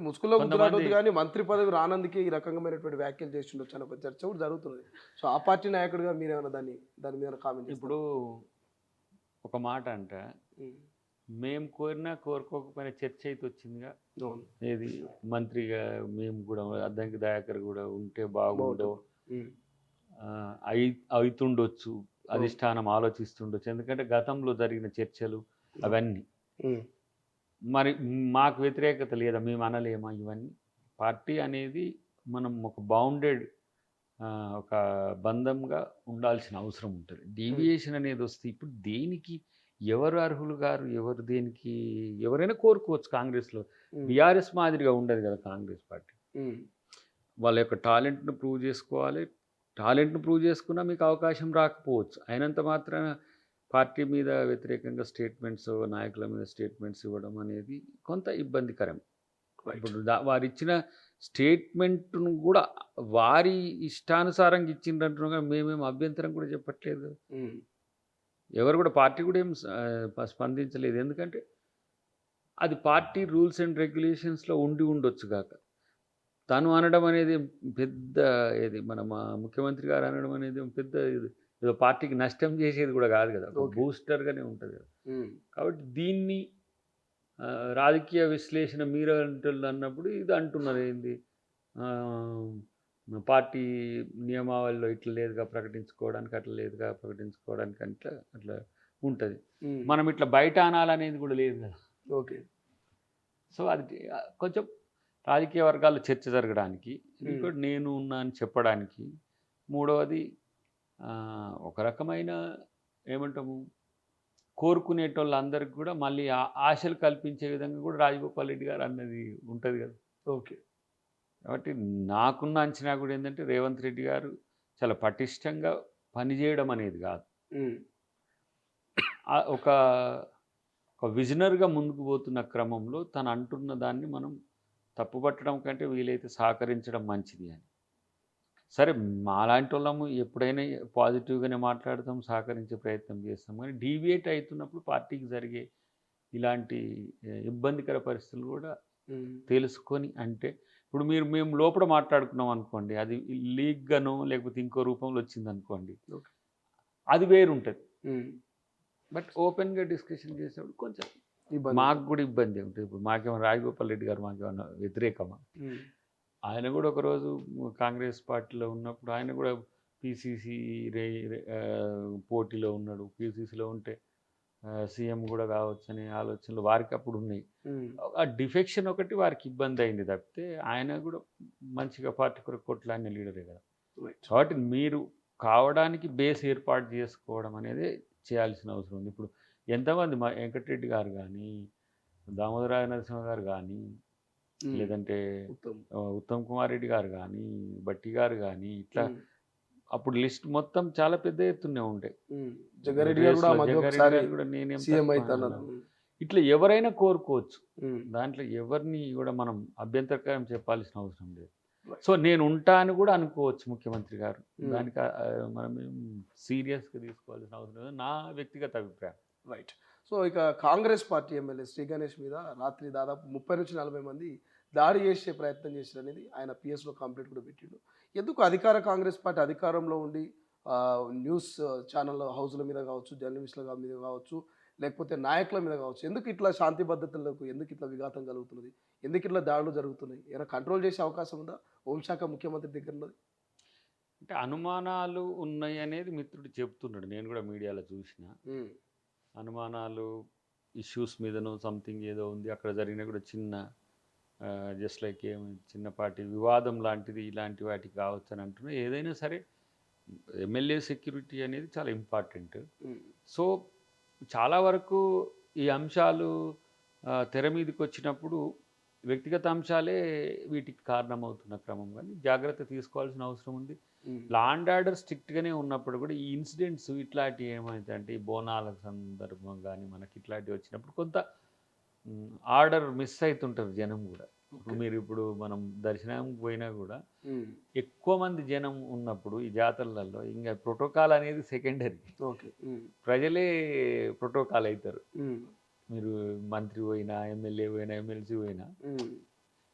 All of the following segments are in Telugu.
ముసుగులో కొంతమంది గుద్దులాటొద్దు గానీ మంత్రి పదవి రానందుకే ఈ రకంగామైనటువంటి వ్యాఖ్యలు చేస్తుండొచ్చు అనే ఒక చర్చ కూడా జరుగుతున్నది. సో, ఆ పార్టీ నాయకుడిగా మీరేమన్నా దాని మీద కామెంట్ చేస్తారా? ఇప్పుడు ఒక మాట అంట, హ్మ్. మేము కోరినా కోరుకోకపోయినా చర్చ అయితే వచ్చిందిగా. అవును. ఏది మంత్రిగా మేము కూడా అద్దంకి దయాకర్ కూడా ఉంటే బాగుండో, బావుంటది. హ్మ్. అయి అయితుండొచ్చు, అవును. అధిష్టానం ఆలోచిస్తుండొచ్చు. ఎందుకంటే గతంలో జరిగిన చర్చలు అవును. అవన్నీ. హ్మ్. మరి మాకు వ్యతిరేకత లేదా? మేము అనలేమా ఇవన్నీ? పార్టీ అనేది మనం ఒక బౌండెడ్ ఒక బంధంగా ఉండాల్సిన అవసరం ఉంటది. హ్మ్. డీవియేషన్ అనేదొస్తే ఇప్పుడు దేనికి ఎవరు అర్హులు గారు? ఎవరు దేనికి ఎవరైనా కోరుకోవచ్చు కాంగ్రెస్‌లో. హ్మ్. బీఆర్ఎస్ మాదిరిగా ఉండదు గదా! కాంగ్రెస్ పార్టీ. హ్మ్. వాళ్ళ యొక్క టాలెంట్‌ని ప్రూవ్ జేసుకోవాలి. టాలెంట్‌ని ప్రూవ్ జేసుకున్నా మీకు అవకాశం రాకపోవచ్చు. అయినంత మాత్రాన పార్టీ మీద వ్యతిరేకంగా స్టేట్మెంట్స్, నాయకుల మీద స్టేట్మెంట్స్ ఇవ్వడం అనేది కొంత ఇబ్బందికరం. రైట్. ఇప్పుడు వారిచ్చిన స్టేట్మెంట్‌ను గూడా వారి ఇష్టానుసారంగా ఇచ్చిండ్రంటున్నారు గానీ, మేమేమి అభ్యంతరం కూడా చెప్పట్లేదు గదా! హ్మ్. ఎవరు గూడా పార్టీ గూడా ఏం స్పందించలేదు. ఎందుకంటే, అది పార్టీ రూల్స్ అండ్ రెగ్యులేషన్స్‌లో ఉండొచ్చు గాక. తను అనడం అనేది పెద్ద ఏది మన ముఖ్యమంత్రి గారు అనడం అనేది పెద్ద ఇది ఏదో పార్టీకి నష్టం చేసేది గూడా గాదు గదా! ఒక ఓకే. బూస్టర్‌గానే ఉంటది గదా! హ్మ్. కాబట్టి దీన్ని రాజకీయ విశ్లేషణ మీరంటోళ్ళు అన్నప్పుడు ఇది అంటున్నారేంది? ఆహ్, పార్టీ నియమావళిలో ఇట్లా లేదుగా ప్రకటించుకోవడానికి, అట్లా లేదుగా ప్రకటించుకోవడానికి అట్లా ఉంటది. హ్మ్. మనం ఇట్లా బయట అనాలనేది గూడా లేదు గదా! ఓకే. సో, అది కొంచెం రాజకీయ వర్గాల్లో చర్చ జరగడానికి, హ్మ్. ఇంకోటి నేను ఉన్నా అని చెప్పడానికి, మూడవది ఒక రకమైన ఏమంటాము కోరుకునేటోళ్ళందరికి గూడా మళ్ళీ ఆశలు కల్పించే విధంగా గూడా రాజగోపాల్ రెడ్డి గారు అన్నది ఉంటది గదా! ఓకే. కాబట్టి నాకున్న అంచనా గూడా ఏందంటే, రేవంత్ రెడ్డి గారు చాలా పటిష్టంగా పనిజేయడం అనేది గాదు. హ్మ్. ఒక ఒక విజనర్‌గా ముందుకు పోతున్న క్రమంలో తను అంటున్న దాన్ని మనం తప్పుపట్టడం కంటే వీలైతే సహకరించడం మంచిది అని. సరే మాలాంటోళ్ళము ఎప్పుడైనా పాజిటివ్‌గానే మాట్లాడతాం, సహకరించే ప్రయత్నం చేస్తాం. కానీ డీవియేట్ అయితున్నప్పుడు పార్టీకి జరిగే ఇలాంటి ఇబ్బందికర పరిస్థితులు గూడా హ్మ్. తెలుసుకొని అంటే ఇప్పుడు మేము లోపల మాట్లాడుకున్నాం అనుకోండి. అది లీక్‌గానో లేకపోతే ఇంకో రూపంలో వచ్చిందనుకోండి. ఓకే. అది వేరుంటది. హ్మ్. బట్ ఓపెన్‌గా డిస్కషన్ చేసేప్పుడు కొంచెం మాకు ఇబ్బందుంటది. గూడా ఇబ్బందే ఉంటది. ఇప్పుడు మాకేమన్నా రాజగోపాల్ రెడ్డి గారు మాకేమన్నా వ్యతిరేకమా? హ్మ్. ఆయన గూడా ఒకరోజు కాంగ్రెస్ పార్టీలో ఉన్నప్పుడు ఆయన గూడా పీసీసీ పోటీలో ఉన్నాడు. పీసీసీలో ఉంటే సీఎం గూడా కావచ్చనే ఆలోచనలు వారికప్పుడున్నాయి. హ్మ్. ఆ డిఫెక్షన్ ఒకటి వారికి ఇబ్బందయింది తప్పితే, ఆయన గూడా మంచిగా పార్టీ కొరకు కొట్లాడిన లీడరే గదా! రైట్. కాబట్టి మీరు కావడానికి బేస్ ఏర్పాటు జేసుకోవడం అనేది చేయాల్సిన అవసరం ఉంది. ఇప్పుడు ఎంతమంది వెంకటరెడ్డి గారు గానీ, దామోదర నరసింహ గారు గానీ, హ్మ్. లేదంటే ఉత్తమ్. ఉత్తమ్ కుమార్ రెడ్డి గారు గానీ, భట్టి గారు గానీ, ఇట్లా హ్మ్. అప్పుడు లిస్ట్ మొత్తం చాలా పెద్ద ఎత్తునే ఉండే. హ్మ్. జగ్గారెడ్డి గారు గూడా రేస్‌లో ఆ మధ్య జగ్గారెడ్డి ఒకసారి గారు గూడా నేనేం సీఎం తక్కువ అయితన్నారు. అనను. హ్మ్. ఇట్లా ఎవరైనా కోరుకోవచ్చు. హ్మ్. దాంట్లో ఎవరిని గూడా మనం అభ్యంతరకరం చెప్పాల్సిన అవసరం లేదు. So, right. నేను ఉంటా అని గూడా అనుకోవచ్చు ముఖ్యమంత్రి గారు. హ్మ్. దానికి మనమేం సీరియస్‌గా తీసుకోవాల్సిన అవసరం లేదు. నా వ్యక్తిగత అభిప్రాయం. రైట్. సో, ఇక కాంగ్రెస్ పార్టీ ఎమ్మెల్యే శ్రీ గణేష్ మీద రాత్రి దాదాపు 30-40 మంది దాడి చేసే ప్రయత్నం చేసిరనేది ఆయన పీఎస్‌లో కంప్లెయింట్ కూడా పెట్టిండు. ఎందుకు అధికార కాంగ్రెస్ పార్టీ అధికారంలో ఉండి న్యూస్ ఛానల్ హౌస్‌ల మీద కావచ్చు, జర్నలిస్టుల మీద కావచ్చు, లేకపోతే నాయకుల మీద కావచ్చు, ఎందుకు ఇట్లా శాంతి భద్రతలకు ఎందుకు ఇట్లా విఘాతం కలుగుతున్నది? ఎందుకు ఇట్లా దాడులు జరుగుతున్నాయి? ఏమైనా కంట్రోల్ చేసే అవకాశం ఉందా? హోంశాఖ ముఖ్యమంత్రి దగ్గర ఉన్నది. అంటే అనుమానాలు ఉన్నాయనేది మిత్రుడు చెప్తున్నాడు. నేను గూడా మీడియాలో చూషిన. హ్మ్. అనుమానాలు, ఇష్యూస్ మీదనో సంథింగ్ ఏదో ఉంది. అక్కడ జరిగిన కూడా చిన్న జస్ట్ లైక్ చిన్నపాటి వివాదం లాంటిది ఇలాంటి వాటికి కావచ్చని అంటున్నారు. ఏదైనా సరే ఎమ్మెల్యే సెక్యూరిటీ అనేది చాలా ఇంపార్టెంట్. హ్మ్. సో, చాలా వరకు ఈ అంశాలు తెర మీదకొచ్చినప్పుడు వ్యక్తిగత అంశాలే వీటికి కారణమవుతున్న క్రమం గానీ, జాగ్రత్త తీసుకోవాల్సిన అవసరం ఉంది. హ్మ్. లా అండ్ ఆర్డర్ స్ట్రిక్ట్‌గానే ఉన్నప్పుడు కూడా ఈ ఇన్సిడెంట్స్ ఇట్లాంటివి ఏమైతాయంటే ఈ బోనాల సందర్భం గానీ, మనకి ఇట్లాంటివి వచ్చినప్పుడు కొంత ఆర్డర్ మిస్ అయితుంటారు జనం గూడా. ఓకే. ఇప్పుడు మనం దర్శనంకి పోయినా గూడా హ్మ్. ఎక్కువ మంది జనం ఉన్నప్పుడు ఈ జాతరలలో ఇంగ ప్రోటోకాల్ అనేది సెకండరీ. ఓకే. హ్మ్. ప్రజలే ప్రోటోకాల్ అయితారు. హ్మ్. మీరు మంత్రి పోయినా, ఎమ్మెల్యే పోయినా, ఎమ్మెల్సీ పోయినా. హ్మ్.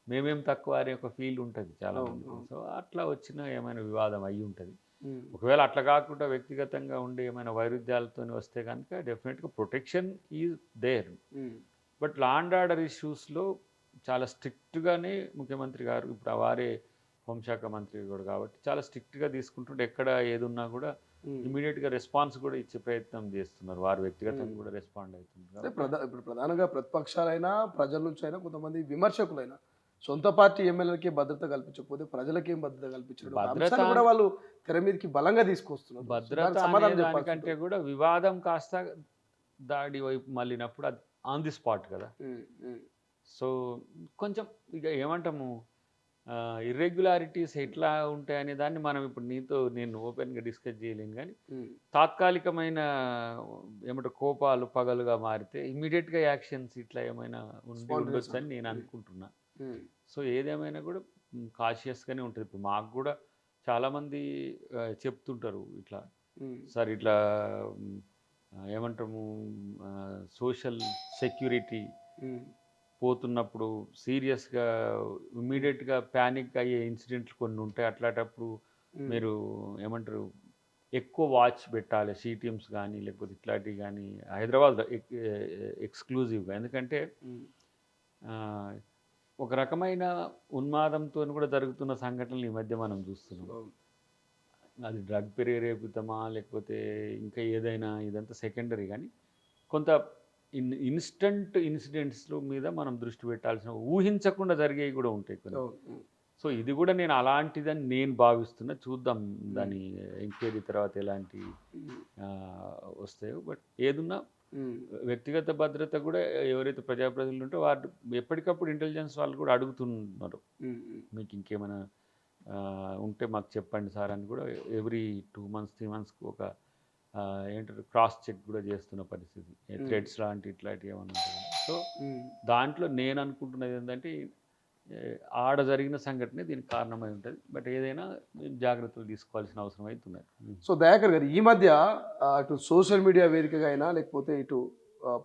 మేమేం తక్కువ అనే ఒక ఫీల్ ఉంటుంది చాలా అవును, మందికి. అవును. సో అట్లా వచ్చిన ఏమైనా వివాదం అయ్యి ఉంటుంది. ఉమ్, ఒకవేళ అట్లా కాకుండా వ్యక్తిగతంగా ఉండే ఏమైనా వైరుధ్యాలతో వస్తే కనుక డెఫినెట్గా protection is there. Um, but law and order ఇష్యూస్లో చాలా స్ట్రిక్ట్గానే ముఖ్యమంత్రి గారు, ఇప్పుడు వారే హోంశాఖ మంత్రి కూడా కాబట్టి చాలా స్ట్రిక్ట్గా తీసుకుంటుంటే ఎక్కడ ఏదున్నా కూడా ఉమ్. ఇమీడియట్గా రెస్పాన్స్ కూడా ఇచ్చే ప్రయత్నం చేస్తున్నారు. వారు వ్యక్తిగతంగా ఉమ్. కూడా రెస్పాండ్ అవుతున్నారు అంటే కాబట్టి ఇప్పుడు ప్రధానంగా ప్రతిపక్షాలైనా ప్రజల నుంచి అయినా కొంతమంది విమర్శకులైనా సొంత పార్టీ ఎమ్మెల్యేలకి భద్రత కల్పించకపోతే ప్రజలకేం భద్రత కల్పించడం ఒక భద్రత అంశాన్ని కూడా వాళ్ళు తెర మీదకి బలంగా తీసుకొస్తున్నారు. సో భద్రత దానికి అనే సమాధానం చెప్పాల్సి దానికంటే ఉంటుంది. కూడా వివాదం కాస్త దాడి వైపు మళ్ళినప్పుడు అది ఆన్ ది స్పాట్ కదా. ఉమ్, ఉమ్, సో కొంచెం ఇక ఏమంటాము, ఇర్రెగ్యులారిటీస్ ఎట్లా ఉంటాయనే దాన్ని మనం ఇప్పుడు నేను ఓపెన్గా డిస్కస్ చేయలేను. కానీ ఉమ్, తాత్కాలికమైన ఏమంటారు కోపాలు పగలుగా మారితే ఇమ్మీడియట్గా యాక్షన్స్ ఇట్లా ఏమైనా Spontaneous ఉండొచ్చు అని ఉంటుంది. నేను అనుకుంటున్నా. ఉమ్, సో ఏదేమైనా కూడా కాషియస్గానే ఉంటుంది. ఇప్పుడు మాకు కూడా చాలామంది చెప్తుంటారు ఇట్లా, ఉమ్, సార్ ఇట్లా ఏమంటాము సోషల్ సెక్యూరిటీ ఉమ్, పోతున్నప్పుడు సీరియస్గా ఇమ్మీడియట్గా ప్యానిక్ అయ్యే ఇన్సిడెంట్లు కొన్ని ఉంటాయి. అట్లాంటప్పుడు ఉమ్, మీరు ఏమంటారు ఎక్కువ వాచ్ పెట్టాలి, సిటీఎమ్స్ కానీ లేకపోతే ఇట్లాంటివి కానీ హైదరాబాద్ ఎక్స్క్లూజివ్గా. ఎందుకంటే ఉమ్, ఆ, ఒక రకమైన ఉన్మాదంతో కూడా జరుగుతున్న సంఘటనలు ఈ మధ్య మనం చూస్తున్నాం. అవును. అది డ్రగ్ ప్రేరేపితమా లేకపోతే ఇంకా ఏదైనా, ఇదంతా సెకండరీ. కానీ కొంత ఇన్స్టంట్ ఇన్సిడెంట్స్ల మీద మనం దృష్టి పెట్టాల్సిన, ఊహించకుండా జరిగేవి కూడా ఉంటాయి కొన్ని. అవును, ఉమ్, సో ఇది కూడా నేను అలాంటిదని నేను భావిస్తున్నా. చూద్దాం దాని ఎంక్వైరీ తర్వాత ఎలాంటి ఉమ్, వస్తాయో. బట్ ఏదున్నా ఉమ్, వ్యక్తిగత భద్రత కూడా ఎవరైతే ప్రజాప్రతినిధులు ఉంటే వారు ఎప్పటికప్పుడు ఇంటెలిజెన్స్ వాళ్ళు కూడా అడుగుతున్నారు, ఉమ్, ఉమ్, మీకు ఇంకేమైనా ఉంటే మాకు చెప్పండి సార్ అని కూడా ఎవ్రీ 2 months 3 monthsకి ఒక ఏంటారు క్రాస్ చెక్ కూడా చేస్తున్న పరిస్థితి. థ్రెడ్స్ లాంటి ఇట్లాంటివి ఏమైనా ఉంటాయి. సో ఉమ్. దాంట్లో నేను అనుకుంటున్నది ఏంటంటే ఆడ జరిగిన సంఘటనే దీనికి కారణమై ఉంటుంది. బట్ ఏదైనా జాగ్రత్తలు తీసుకోవాల్సిన అవసరం అవుతున్నది. సో దయాకర్ గారు ఈ మధ్య ఇటు సోషల్ మీడియా వేదికగా అయినా లేకపోతే ఇటు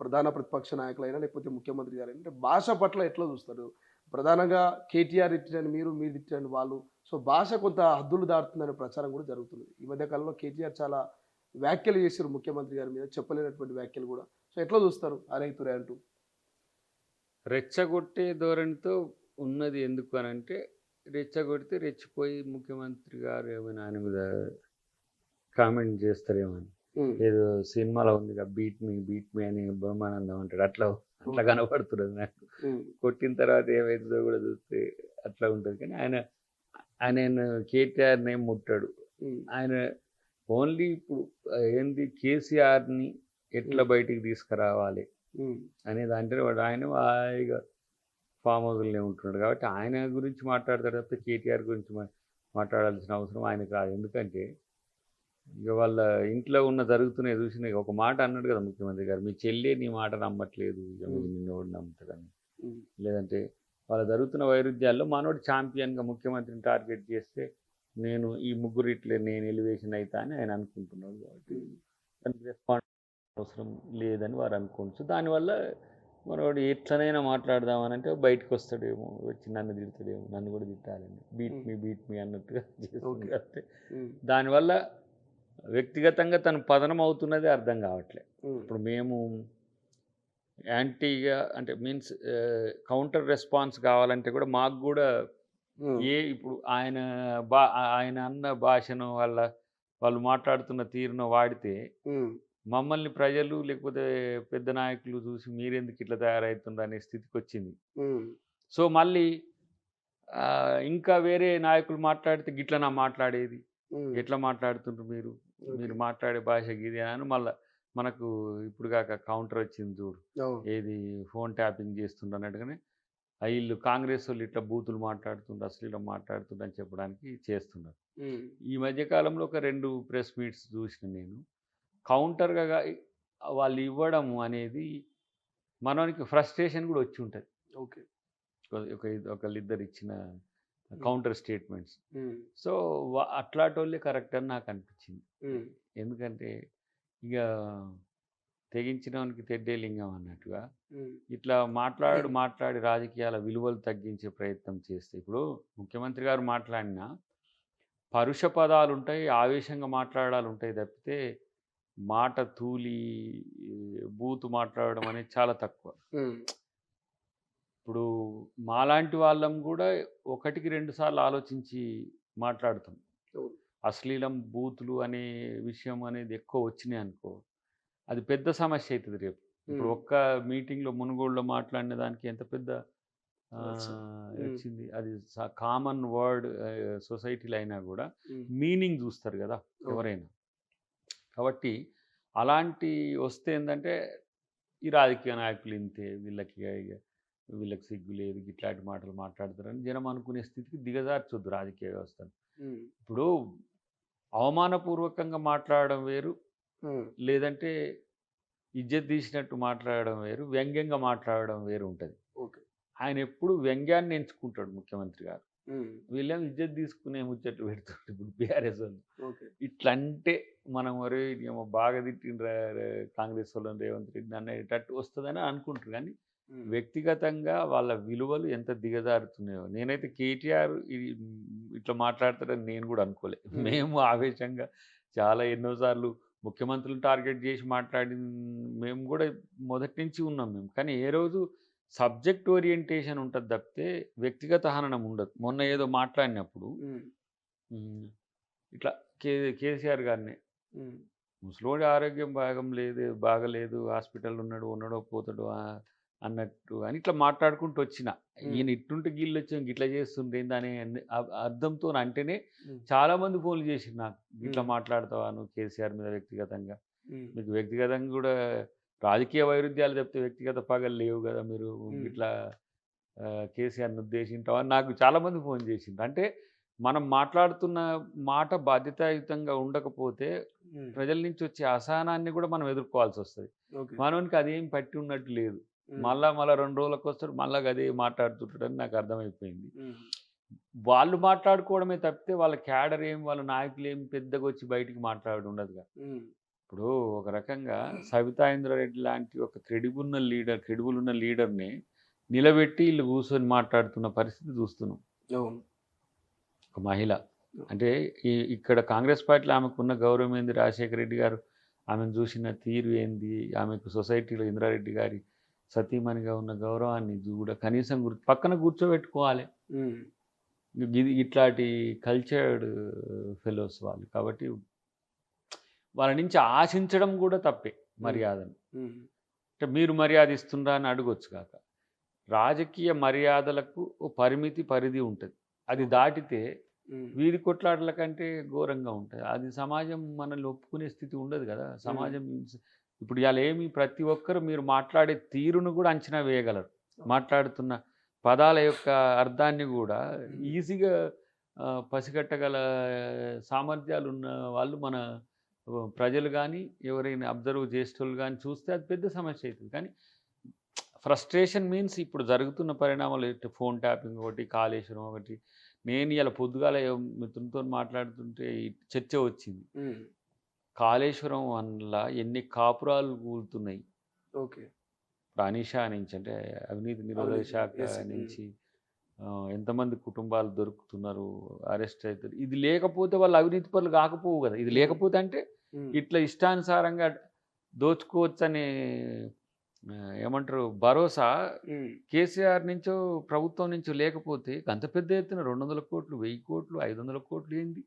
ప్రధాన ప్రతిపక్ష నాయకులైనా లేకపోతే ముఖ్యమంత్రి గారైనా అంటే భాష పట్ల ఎట్లా చూస్తారు? ప్రధానంగా కేటీఆర్ తిట్టినని మీరు తిట్టినని వాళ్ళు. సో భాష కొంత హద్దులు దాటుతుందనే ప్రచారం కూడా జరుగుతుంది. ఈ మధ్య కాలంలో కేటీఆర్ చాలా వ్యాఖ్యలు చేశారు ముఖ్యమంత్రి గారి మీద, చెప్పలేనటువంటి వ్యాఖ్యలు కూడా. సో ఎట్లా చూస్తారు ఆ రైతురే అంటూ? రెచ్చగొట్టే ధోరణితో ఉన్నది. ఎందుకు అని అంటే రెచ్చగొడితే రెచ్చిపోయి ముఖ్యమంత్రి గారు ఏమైనా ఆయన మీద కామెంట్ చేస్తారేమో అని. ఏదో సినిమాలో ఉంది బీట్ మీ అని బ్రహ్మానందం అంటాడు, అట్లా అట్లా కనపడుతున్నది నాకు. కొట్టిన తర్వాత ఏమవుతుందో కూడా చూస్తే అట్లా ఉంటుంది. కానీ ఆయన కేటీఆర్ని ఏం ముట్టాడు. ఆయన ఓన్లీ ఇప్పుడు ఏంది కేసీఆర్ని ఎట్లా బయటికి తీసుకురావాలి అనే దాంట్లో వాడు ఆయన హాయిగా ఫామ్ హౌస్లోనే ఉంటున్నాడు. కాబట్టి ఆయన గురించి మాట్లాడతాడు తప్ప కేటీఆర్ గురించి మాట్లాడాల్సిన అవసరం ఆయనకు రాదు. ఎందుకంటే ఇక వాళ్ళ ఇంట్లో జరుగుతున్నాయి చూసిన ఒక మాట అన్నాడు కదా ముఖ్యమంత్రి గారు, మీ చెల్లి నీ మాట నమ్మట్లేదు, ఇక నిన్నోడు నమ్ముతాడని. లేదంటే వాళ్ళ జరుగుతున్న వైరుధ్యాల్లో మనోడు ఛాంపియన్గా ముఖ్యమంత్రిని టార్గెట్ చేస్తే నేను ఈ ముగ్గురు ఇట్లే నేను ఎలివేషన్ అవుతా అని ఆయన అనుకుంటున్నాడు. కాబట్టి దానికి రెస్పాన్స్ అవసరం లేదని వారు అనుకోవచ్చు. దానివల్ల మనోడు ఎట్లనైనా మాట్లాడదామని అంటే బయటకు వస్తాడేమో, వచ్చి నన్ను తిడతాడేమో, నన్ను కూడా తిట్టాలని బీట్ మీ అన్నట్టుగా చేస్తుంది. కాబట్టి దానివల్ల వ్యక్తిగతంగా తను పతనం అవుతున్నది అర్థం కావట్లేదు. ఇప్పుడు మేము యాంటీగా అంటే మీన్స్ కౌంటర్ రెస్పాన్స్ కావాలంటే కూడా మాకు కూడా ఇప్పుడు ఆయన అన్న భాషను వాళ్ళు మాట్లాడుతున్న తీరును వాడితే మమ్మల్ని ప్రజలు లేకపోతే పెద్ద నాయకులు చూసి మీరెందుకు ఇట్లా తయారవుతుండ్రు అనే స్థితికి వచ్చింది. సో మళ్ళీ ఇంకా వేరే నాయకులు మాట్లాడితే గిట్లనా మాట్లాడేది, ఎట్లా మాట్లాడుతుండ్రు మీరు మాట్లాడే భాష గిది అని మళ్ళీ మనకు ఇప్పుడు కాక కౌంటర్ వచ్చింది చూడు, ఏది ఫోన్ ట్యాపింగ్ చేస్తుండ్రు అన్నట్టుగానే వీళ్ళు కాంగ్రెస్ వాళ్ళు ఇట్లా బూతులు మాట్లాడుతుండ్రు, అసలు ఇలా మాట్లాడుతుండ్రు అని చెప్పడానికి చేస్తున్నారు. ఈ మధ్యకాలంలో ఒక 2 ప్రెస్ మీట్స్ చూసిన నేను. కౌంటర్గా వాళ్ళు ఇవ్వడం అనేది మనకి ఫ్రస్ట్రేషన్ కూడా వచ్చి ఉంటుంది. ఓకే, ఒకళ్ళిద్దరు ఇచ్చిన కౌంటర్ స్టేట్మెంట్స్. సో అట్లాంటి వాళ్ళే కరెక్ట్ అని నాకు అనిపించింది. ఎందుకంటే ఇక తెగించినోనికి తెడ్డే లింగం అన్నట్టుగా ఉమ్, ఇట్లా మాట్లాడి రాజకీయాల విలువలు తగ్గించే ప్రయత్నం చేస్తే ఇప్పుడు ముఖ్యమంత్రి గారు మాట్లాడినా పరుష పదాలు ఉంటాయి, ఆవేశంగా మాట్లాడాలు ఉంటాయి తప్పితే మాట తూలి బూతు మాట్లాడడం అనేది చాలా తక్కువ. ఉమ్, ఇప్పుడు మాలాంటి వాళ్ళం కూడా ఒకటికి 2 సార్లు ఆలోచించి మాట్లాడుతాం. అవును. అశ్లీలం బూతులు అనే విషయం అనేది ఎక్కువ వచ్చినాయి అనుకో, అది పెద్ద సమస్య అవుతుంది రేపు. ఇప్పుడు ఉమ్, ఒక్క మీటింగ్లో మునుగోడులో మాట్లాడిన దానికి ఎంత పెద్ద ఉమ్, వచ్చింది. అది కామన్ వర్డ్ సొసైటీలో అయినా కూడా ఉమ్, మీనింగ్ చూస్తారు కదా అవును. ఎవరైనా. కాబట్టి అలాంటి వస్తే ఏంటంటే ఈ రాజకీయ నాయకులు ఇంతే, వీళ్ళకి సిగ్గు లేదు, ఇట్లాంటి మాటలు మాట్లాడతారని జనం అనుకునే స్థితికి దిగజార్చొద్దు రాజకీయ వ్యవస్థను. ఉమ్, ఇప్పుడు అవమానపూర్వకంగా మాట్లాడడం వేరు, ఉమ్, లేదంటే ఇజ్జత్ తీసినట్టు మాట్లాడడం వేరు, వ్యంగ్యంగా మాట్లాడడం వేరు ఉంటుంది. ఓకే. ఆయన ఎప్పుడు వ్యంగ్యాన్ని ఎంచుకుంటాడు ముఖ్యమంత్రి గారు. ఉమ్, వీళ్ళేమో ఇజ్జత్ తీసుకునే ముచ్చట్లు పెడుతుంటారు ఇప్పుడు బీఆర్ఎస్ వాళ్ళు. ఓకే. ఇట్లా అంటే మనం ఒరే ఏమో బాగా తిట్టిండ్రా కాంగ్రెస్ వాళ్ళని రేవంత్ రెడ్డి అనేటట్టు వస్తుందని అనుకుంటారు. కానీ ఉమ్, వ్యక్తిగతంగా వాళ్ళ విలువలు ఎంత దిగజారుతున్నాయో. నేనైతే కేటీఆర్ ఇది ఇట్లా మాట్లాడతారని నేను కూడా అనుకోలే. మేము ఆవేశంగా చాలా ఎన్నోసార్లు ముఖ్యమంత్రులను టార్గెట్ చేసి మాట్లాడి మేము కూడా మొదటి నుంచి ఉన్నాం మేము. కానీ ఏ రోజు సబ్జెక్ట్ ఓరియంటేషన్ ఉంటుంది తప్పితే వ్యక్తిగత హననం ఉండదు. మొన్న ఏదో మాట్లాడినప్పుడు ఉమ్, ఉమ్, ఇట్లా కేసీఆర్ గారిని ఉమ్, ముసలోడి ఆరోగ్యం బాగలేదు, హాస్పిటల్ ఉన్నాడో పోతాడో అన్నట్టు అని ఇట్లా మాట్లాడుకుంటూ వచ్చిన. ఈయన ఇట్టుంటే గీళ్ళు వచ్చి ఇట్లా చేస్తుంటే ఏందని అర్థంతో అంటేనే ఉమ్, చాలామంది ఫోన్లు చేసిండు నాకు. ఇట్లా ఉమ్, మాట్లాడతావా నువ్వు కేసీఆర్ మీద వ్యక్తిగతంగా? ఉమ్, మీకు వ్యక్తిగతంగా కూడా రాజకీయ వైరుధ్యాలు చెప్తే వ్యక్తిగత పగలు లేవు కదా, మీరు ఇట్లా కేసీఆర్ని ఉద్దేశించావు అని నాకు చాలామంది ఫోన్ చేసిండ్రు. అంటే మనం మాట్లాడుతున్న మాట బాధ్యతాయుతంగా ఉండకపోతే ఉమ్, ప్రజల నుంచి వచ్చే అసహనాన్ని కూడా మనం ఎదుర్కోవాల్సి వస్తుంది. ఓకే. మనోనికి అదేం పట్టి ఉన్నట్టు లేదు. ఉమ్, మళ్ళా 2 రోజులకు వస్తాడు, మళ్ళా అదే మాట్లాడుతుంటాడని నాకు అర్థమైపోయింది. ఉమ్, వాళ్ళు మాట్లాడుకోవడమే తప్పితే వాళ్ళ క్యాడర్ ఏం, వాళ్ళ నాయకులు ఏం పెద్దగా వచ్చి బయటికి మాట్లాడి ఉండదుగా. ఉమ్, ఇప్పుడు ఒక రకంగా సబితా ఇంద్రారెడ్డి లాంటి ఒక క్రెడిబుల్ ఉన్న లీడర్ని నిలబెట్టి వీళ్ళు కూర్చొని మాట్లాడుతున్న పరిస్థితి చూస్తున్నాం. అవును. ఒక మహిళ అంటే ఇక్కడ కాంగ్రెస్ పార్టీలో ఆమెకున్న గౌరవం ఏంది, రాజశేఖర రెడ్డి గారు ఆమెను చూసిన తీరు ఏంది, ఆమెకు సొసైటీలో ఇంద్రారెడ్డి గారి సతీమణిగా ఉన్న గౌరవాన్ని కూడా కనీసం పక్కన కూర్చోబెట్టుకోవాలి. ఉమ్, ఇట్లాంటి కల్చర్డ్ ఫెలోస్ వాళ్ళు. కాబట్టి వాళ్ళ నుంచి ఆశించడం కూడా తప్పే మర్యాదను. ఉమ్, అంటే మీరు మర్యాద ఇస్తుండ్రా అని అడగొచ్చు కాక, రాజకీయ మర్యాదలకు ఓ పరిధి ఉంటుంది. అది దాటితే ఉమ్, వీధి కొట్లాటల కంటే ఘోరంగా ఉంటుంది. అది సమాజం మనల్ని ఒప్పుకునే స్థితి ఉండదు కదా. సమాజం ఇప్పుడు ఇలా ప్రతి ఒక్కరు మీరు మాట్లాడే తీరును కూడా అంచనా వేయగలరు. మాట్లాడుతున్న పదాల యొక్క అర్థాన్ని కూడా ఈజీగా పసిగట్టగల సామర్థ్యాలు ఉన్న వాళ్ళు మన ప్రజలు కానీ ఎవరైనా అబ్జర్వ్ చేసేటోళ్ళు కానీ చూస్తే అది పెద్ద సమస్య అవుతుంది. కానీ ఫ్రస్ట్రేషన్ మీన్స్ ఇప్పుడు జరుగుతున్న పరిణామాలు ఫోన్ ట్యాపింగ్ ఒకటి, కాళేశ్వరం ఒకటి. నేను ఇలా పొద్దుగాల మిత్రులతో మాట్లాడుతుంటే చర్చ వచ్చింది. ఉమ్, కాళేశ్వరం వల్ల ఎన్ని కాపురాలు కూలుతున్నాయి. ఓకే. అనిషా నుంచి అంటే అవినీతి నిరోధక శాఖ నుంచి ఎంతమంది కుటుంబాలు దొరుకుతున్నారు, అరెస్ట్ అవుతారు. ఇది లేకపోతే వాళ్ళు అవినీతి పనులు కాకపోవు కదా. ఇది లేకపోతే అంటే ఇట్లా ఇష్టానుసారంగా దోచుకోవచ్చనే ఏమంటారు భరోసా కేసీఆర్ నుంచో ప్రభుత్వం నుంచో లేకపోతే అంత పెద్ద ఎత్తున 200 కోట్లు, 1000 కోట్లు, 500 కోట్లు ఏంది?